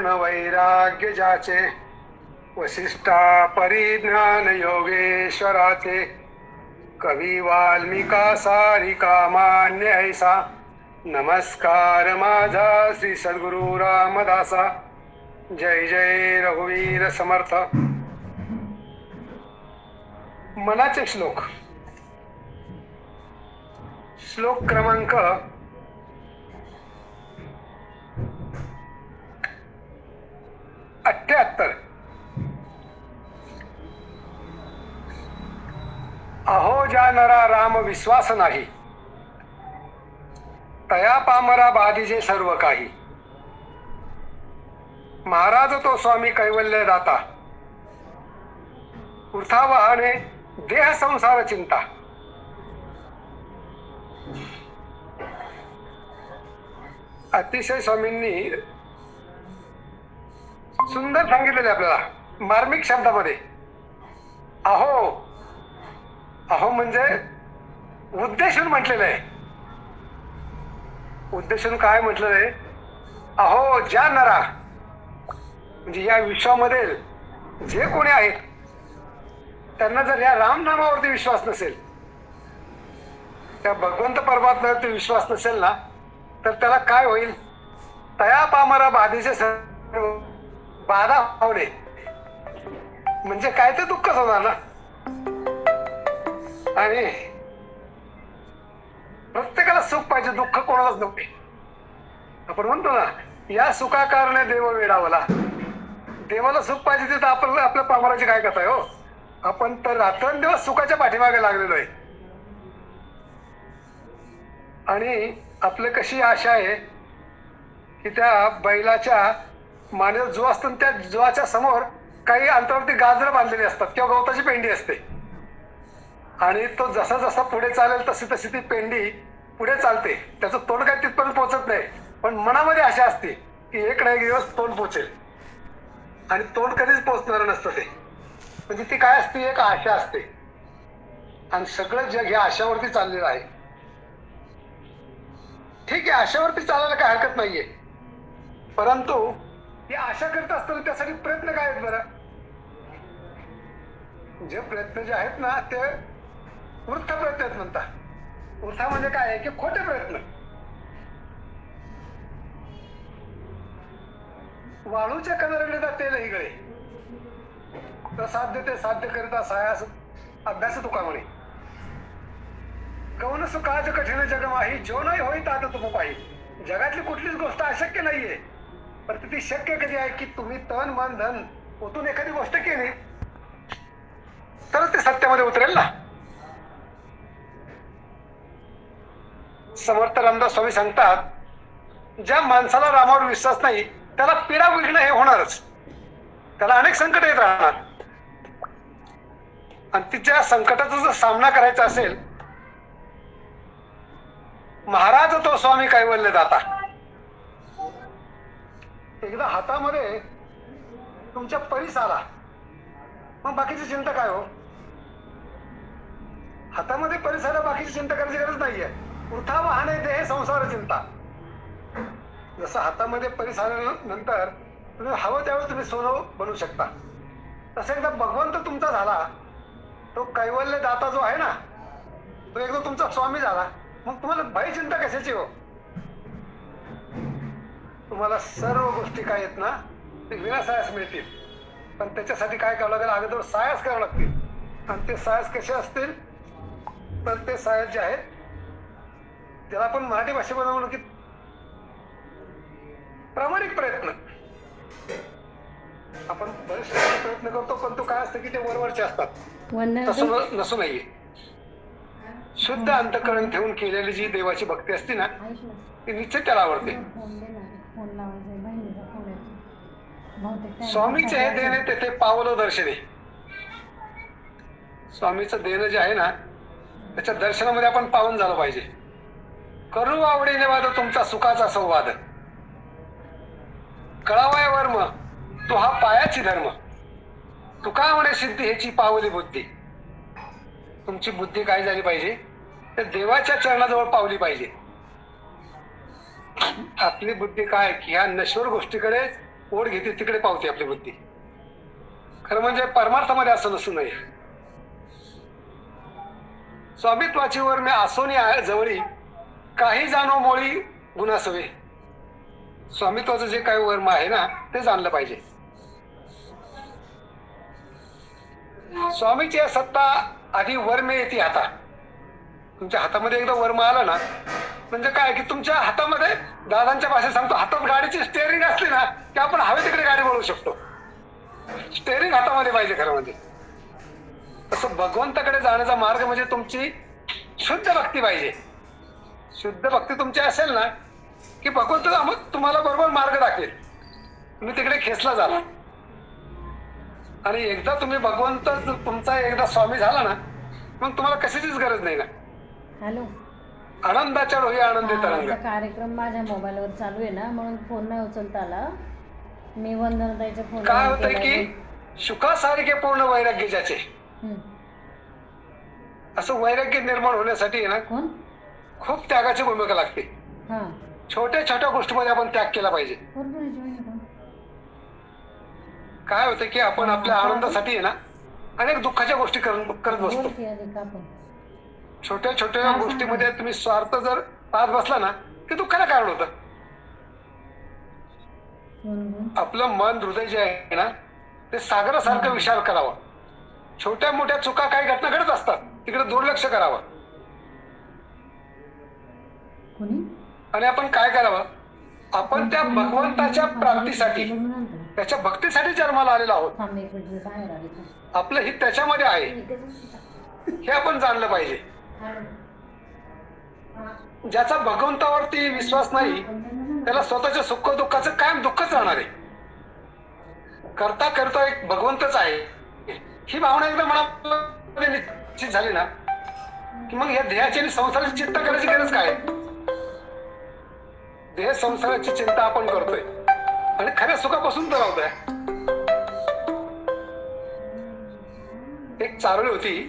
पूर्ण वैराग्य जाचे, वसिष्ठा परिज्ञान योगेश्वराचे, कवी वाल्मिका सारिका मान्य ऐसा, नमस्कार माझा श्री सद्गुरु रामदासा. जय जय रघुवीर समर्थ. मनाचे श्लोक. श्लोक क्रमांक 78. अहो ज्या नरा राम विश्वास नाही, तया पामरा बाधीजे सर्व काही. महाराज तो स्वामी कैवल्य दाता, वृथा वाहने देह संसार चिंता. अतिशय स्वामींनी सुंदर सांगितलेले आपल्याला मार्मिक शब्दामध्ये. अहो, अहो म्हणजे उद्देशून म्हटलेलं आहे. उद्देशून काय म्हटलेलं आहे? अहो ज्या नरा, म्हणजे या विश्वामध्ये जे कोणी आहेत त्यांना जर या रामनामावरती विश्वास नसेल, त्या भगवंत परमात्म्यावरती विश्वास नसेल ना, तर त्याला काय होईल? तया पामरा बाधीचे बाधा होणे म्हणजे काय? ते दुःखच होणार ना. आणि प्रत्येकाला सुख पाहिजे, दुःख कोणालाच नको. आपण म्हणतो ना, या सुखाकारणे देव वेडावला. देवाला सुख पाहिजे तिथं आपण आपल्या पामराची काय करताय हो? आपण तर रात्रंदिवस सुखाच्या पाठीमागे लागलेलो आहे. आणि आपलं कशी आशा आहे की त्या बैलाच्या मानेवर जो असतो त्या जुवाच्या समोर काही अंतरावरती गाजरं बांधलेली असतात किंवा गवताची पेंडी असते, आणि तो जसा जसा पुढे चालेल तशी तशी ती पेंडी पुढे चालते. त्याचं तोंड काय तिथपर्यंत पोहोचत नाही, पण मनामध्ये आशा असते की एक ना एक दिवस तोंड पोचेल, आणि तोंड कधीच पोचणार नसतं ते. म्हणजे ती काय असते? एक आशा असते. आणि सगळं जग ह्या आशावरती चाललेलं आहे. ठीक आहे, आशावरती चालायला काय हरकत नाहीये, परंतु ही आशा करत असताना त्यासाठी प्रयत्न काय आहेत बरं? जे प्रयत्न जे आहेत ना, ते वृथा प्रयत्न आहेत म्हणतात. वृथा म्हणजे काय आहे की खोटे प्रयत्न. वाळूच्या कणरगडीचा तेल हिगळे, तर साध्य ते साध्य करिता सायास अभ्यास तुका म्हणे. कौन सुखाच कठीण जगमाही, जो नाही होईत आता तुम पाही. जगातली कुठलीच गोष्ट अशक्य नाहीये, पण ती शक्य कधी आहे की तुम्ही तन मन धन ओतून एखादी गोष्ट केली तर ते सत्यामध्ये उतरेल ना. समर्थ रामदास स्वामी सांगतात, ज्या माणसाला रामावर विश्वास नाही त्याला पीडा विघ्न हे होणारच. त्याला अनेक संकट येत राहणार, आणि तिच्या संकटाचा जर सामना करायचा असेल, महाराज तो स्वामी कैवल्य दाता. एकदा हातामध्ये तुमच्या परीस आला, मग बाकीची चिंता काय हो? हातामध्ये परीस आला, बाकीची चिंता करायची गरज नाहीये. वृथा वाहने देह संसार चिंता. जसं हातामध्ये परीस आल्यानंतर तुम्ही हवं त्यावेळेस तुम्ही सोनं बनवू शकता, तसं एकदा भगवंत तुमचा झाला, तो कैवल्य दाता जो आहे ना, तो एकदा तुमचा स्वामी झाला, मग तुम्हाला भय चिंता कशाची हो? तुम्हाला सर्व गोष्टी काय आहेत ना, ते विनासायास मिळतील. पण त्याच्यासाठी काय करावं लागेल? अगोदर सायास करावं लागतील. आणि ते सायास कसे असतील? तर ते सायास जे आहेत ज्याला आपण मराठी भाषेमध्ये म्हणू की प्रामाणिक प्रयत्न. आपण बरेचसे प्रयत्न करतो, पण तो काय असतं की ते वरवरचे असतात. तसं नसू नये. शुद्ध अंतःकरण ठेवून केलेली जी देवाची भक्ती असते ना, ती निश्चित त्याला आवडते. स्वामीचे हे देणे तेथे पावलं दर्शने. स्वामीचं देणं जे आहे ना, त्याच्या दर्शनामध्ये आपण पावन झालं पाहिजे. करू आवडीने वाद तुमचा सुखाचा संवाद, कळावाय वर्म तो हा पायाची धर्म. तुका म्हणे सिद्धी ह्याची पावली बुद्धी. तुमची बुद्धी काय झाली पाहिजे? तर देवाच्या चरणाजवळ पावली पाहिजे. आपली बुद्धी काय की ह्या नश्वर गोष्टीकडे ओढ घेते तिकडे पावते आपली बुद्धी. खरं म्हणजे परमार्थामध्ये असं नसू नये. स्वामित्वाची वर मी आसोनी जवळी, काही जाणो मोळी गुणासवे. स्वामित्वाचं जे काही वर्म आहे ना ते जाणलं पाहिजे. स्वामीची सत्ता आधी वर्मे येते हातात. तुमच्या हातामध्ये एकदा वर्म आला ना म्हणजे काय की तुमच्या हातामध्ये, दादांच्या भाषेत सांगतो, हातात गाडीची स्टेअरिंग असली ना की आपण हवे तिकडे गाडी वळवू शकतो. स्टेअरिंग हातामध्ये पाहिजे खरं म्हणजे. तसं भगवंताकडे जाण्याचा मार्ग म्हणजे तुमची शुद्ध भक्ती पाहिजे. शुद्ध भक्ती तुमची असेल ना की भगवंत तुम्हाला बरोबर मार्ग दाखवेल. तुम्ही तिकडे खेचला झाला आणि एकदा तुम्ही भगवंत तुमचा एकदा स्वामी झाला ना मग तुम्हाला कशाचीच गरज नाही ना. हॅलो, आनंदाच्या डोही आनंदी तरंग. कार्यक्रम माझ्या मोबाईलवर चालू आहे ना म्हणून फोन नाही उचलता आला. मी वंदनाताईच्या फोन काय होतंय की शुकासारखे पूर्ण वैराग्य ज्याचे, असं वैराग्य निर्माण होण्यासाठी ना खूप त्यागाची भूमिका लागते. छोट्या छोट्या गोष्टीमध्ये आपण त्याग केला पाहिजे. काय होतं की आपण आपल्या आनंदासाठी ना अनेक दुःखाच्या गोष्टी करत बसतो. छोट्या छोट्या गोष्टीमध्ये तुम्ही स्वार्थ जर पाहत बसला ना की दुःखाला कारण होतं. आपलं मन हृदय जे आहे ना ते सागरासारखं विचार करावा. छोट्या मोठ्या चुका काही घटना घडत असतात तिकडे दुर्लक्ष करावं आणि आपण काय करावं, आपण त्या भगवंताच्या प्राप्तीसाठी, त्याच्या भक्तीसाठी जन्माला आलेलो आहोत. आपलं हित त्याच्यामध्ये आहे हे आपण जाणलं पाहिजे. ज्याचा भगवंतावरती विश्वास नाही त्याला स्वतःच्या सुख दुःखाचं कायम दुःखच राहणार आहे. करता करता एक भगवंतच आहे ही भावना एकदा मनामध्ये निश्चित झाली ना की मग या देहाची आणि संसाराची चिंता करायची गरज काय. देह संसाराची चिंता आपण करतोय आणि खऱ्या सुखापासून तर राहतोय. एक चारोळी होती,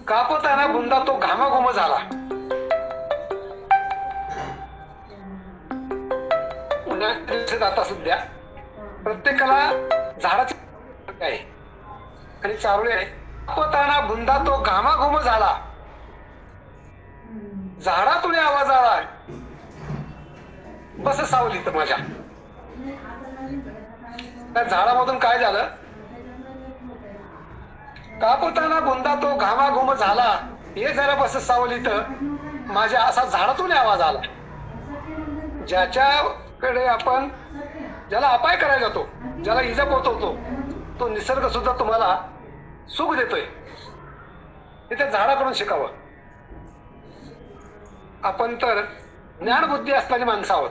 कापताना बुंदा तो घामाघुम झाला. उन्हाळ्यात आता सध्या प्रत्येकाला झाडाची आहे आणि चारोळी आहे. कापताना बुंदा तो घामाघुम झाला, झाडातून आवाज आला बस सावलीत माझ्या. त्या झाडामधून काय झालं, कापताना बुंदा तो घामाघुम झाला, हे जरा बस सावलीत माझ्या, असा झाडातून आवाज आला. ज्याच्याकडे आपण, ज्याला अपाय करायला जातो, ज्याला इजा पोहोचवतो, तो निसर्ग सुद्धा तुम्हाला सुख देतोय. हे त्या झाडाकडून शिकावं. आपण तर ज्ञानबुद्धी असणारी माणसं आहोत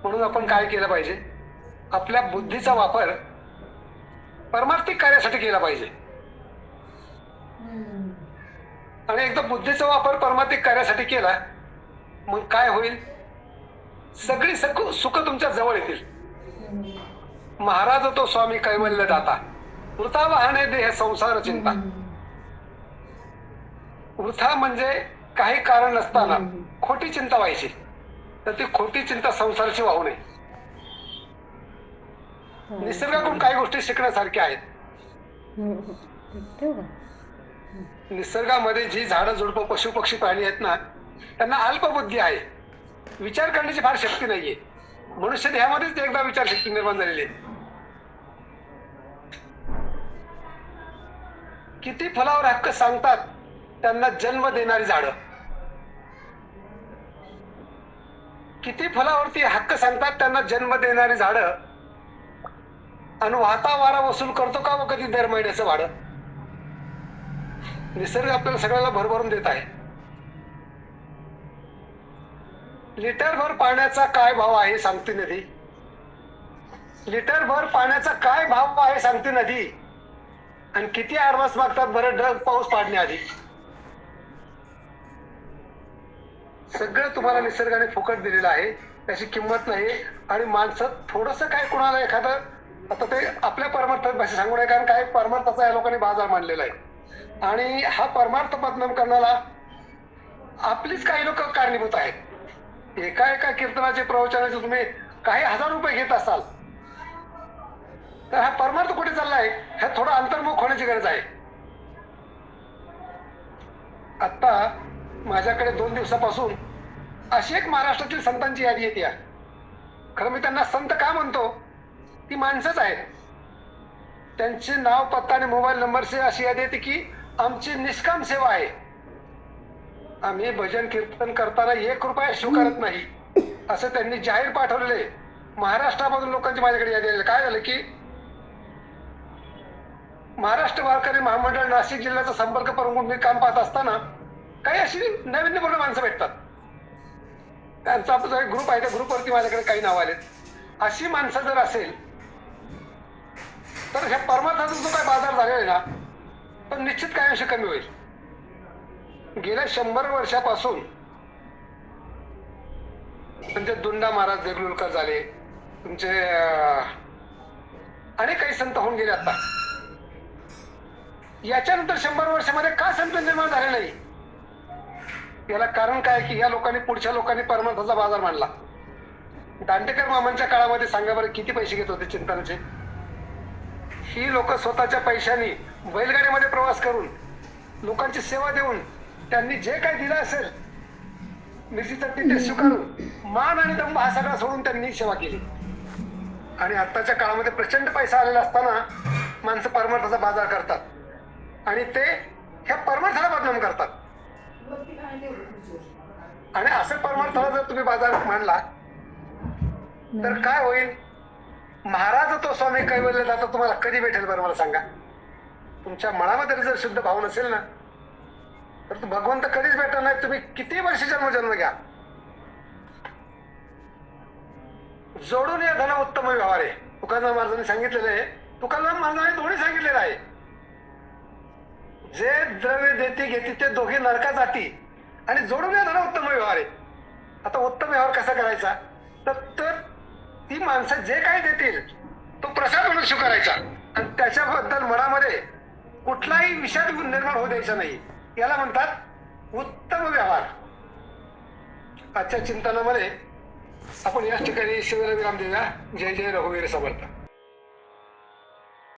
म्हणून आपण काय केलं पाहिजे, आपल्या बुद्धीचा वापर परमार्थिक कार्यासाठी केला पाहिजे. आणि एकदा बुद्धीचा वापर परमार्थिक कार्यासाठी केला मग काय होईल, सगळी सुख तुमच्या जवळ येतील. महाराज तो स्वामी कैवल्य दाता, वृथा वाहने देह संसार चिंता. वृथा म्हणजे काही कारण नसताना खोटी चिंता व्हायची, तर ती खोटी चिंता संसाराची वाहू नये. निसर्गाकडून काही गोष्टी शिकण्यासारख्या आहेत. निसर्गामध्ये जी झाडं झुडपं पशु पक्षी प्राणी आहेत ना त्यांना अल्पबुद्धी आहे, विचार करण्याची फार शक्ती नाहीये. मनुष्य देहामध्येच एकदा विचार शक्ती निर्माण झालेली आहे. किती फुलावर हक्क सांगतात त्यांना जन्म देणारी झाडं, किती फुलावरती हक्क सांगतात त्यांना जन्म देणारी झाडं, आणि वाहता वारा वसूल करतो का व कधी दर महिन्याचं भाडं. निसर्ग आपल्याला सगळ्याला भरभरून देत आहे. लिटरभर पाण्याचा काय भाव आहे सांगते नदी, लिटरभर पाण्याचा काय भाव आहे सांगते नदी, आणि किती ऍडव्हान्स मागतात बरं ढग पाऊस पाडण्याआधी. सगळं तुम्हाला निसर्गाने फुकट दिलेलं आहे, त्याची किंमत नाही. आणि माणसं थोडस काय कुणाला एखादं, आता ते आपल्या परमार्थात भाषा सांगू नये कारण काय परमार्थाचा या लोकांनी बाजार मांडलेला आहे. आणि हा परमार्थ बदनाम करण्याला आपलीच काही लोक कारणीभूत आहेत. एका एका कीर्तनाचे प्रवचनाचे तुम्ही काही हजार रुपये घेत असाल तर हा परमार्थ कुठे चाललाय हे थोडं अंतर्मुख होण्याची गरज आहे. आता माझ्याकडे 2 दिवसापासून अशी एक महाराष्ट्रातील संतांची यादी येते. खरं मी त्यांना संत का म्हणतो, ती माणसंच आहेत. त्यांचे नाव, पत्ता आणि मोबाईल नंबरचे अशी यादी येते की आमची निष्काम सेवा आहे. आम्ही भजन कीर्तन करताना 1 रुपया स्वीकारत नाही असं त्यांनी जाहीर पाठवलेले. महाराष्ट्रामधून लोकांची माझ्याकडे यादी आलेली. काय झालं की महाराष्ट्र वारकरी महामंडळ नाशिक जिल्ह्याचा संपर्क प्रमुख मी काम पाहत असताना काही अशी नाविन्यपूर्ण माणसं भेटतात. त्यांचा जो एक ग्रुप आहे त्या ग्रुपवरती माझ्याकडे काही नाव आलेत. अशी माणसं जर असेल तर ह्या परमार्थाचा जो काय बाजार झालेला आहे ना तो निश्चित काहींशी कमी होईल. गेल्या 100 वर्षापासून म्हणजे दुंडा महाराज देगलूरकर झाले, तुमचे अनेक काही संत होऊन गेले. आता याच्यानंतर 100 वर्षामध्ये का संत निर्माण झाले नाही, याला कारण काय की या लोकांनी, पुढच्या लोकांनी परमार्थाचा बाजार मांडला. दांडेकर मामांच्या काळामध्ये सांगा बरं किती पैसे घेत होते चिंतनाचे. ही लोक स्वतःच्या पैशांनी बैलगाडीमध्ये प्रवास करून लोकांची सेवा देऊन त्यांनी जे काही दिलं असेल मिरची चटणी ते स्वीकारून मान आणि दंभ हा सगळा सोडून त्यांनी सेवा केली. आणि आत्ताच्या काळामध्ये प्रचंड पैसा आलेला असताना माणसं परमार्थाचा बाजार करतात आणि ते ह्या परमार्थाला बदनाम करतात. आणि असं परमार्थाला जर तुम्ही बाजार मांडला तर काय होईल, महाराज तो स्वामी कैवल्य दाता तुम्हाला कधी भेटेल बरं मला सांगा. तुमच्या मनामध्ये जर शुद्ध भाव नसेल ना तर भगवंत कधीच भेटणार नाही. तुम्ही किती वर्ष जन्म घ्या. जोडून या धन उत्तम व्यवहार आहे तुकाराम महाराजांनी सांगितलेलं आहे. तुकाराम महाराजांनी दोन्ही सांगितलेलं आहे, जे द्रव्य देती घेते ते दोघे नरका जाती आणि जोडून या धन उत्तम व्यवहार आहे. आता उत्तम व्यवहार कसा करायचा तर ती माणसं जे काही देतील तो प्रसाद म्हणून स्वीकारायचा आणि त्याच्याबद्दल मनामध्ये कुठलाही विषाद निर्माण होऊ द्यायचा नाही. याला म्हणतात उत्तम व्यवहार. आजच्या चिंतनामध्ये आपण याच ठिकाणी शिवेला विराम देऊया. जय जय रघुवीर समर्थ.